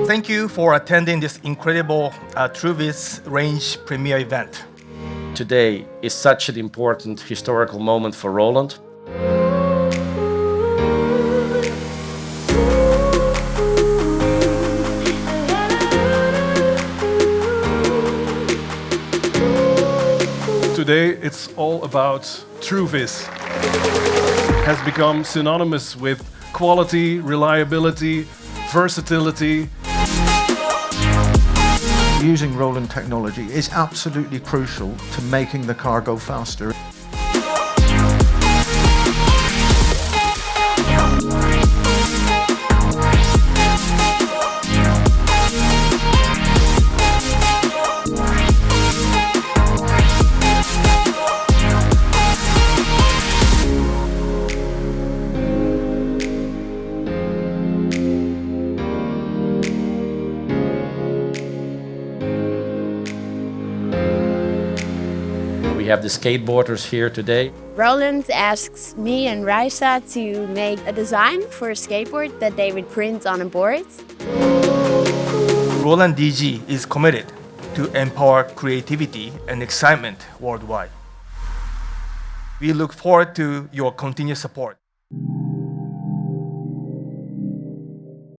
Thank you for attending this incredible TrueVIS Range Premiere event. Today is such an important historical moment for Roland. Today it's all about TrueVIS. Has become synonymous with quality, reliability, versatility. Using Roland technology is absolutely crucial to making the car go faster. We have the skateboarders here today. Roland asks me and Raisa to make a design for a skateboard that they would print on a board. Roland DG is committed to empower creativity and excitement worldwide. We look forward to your continued support.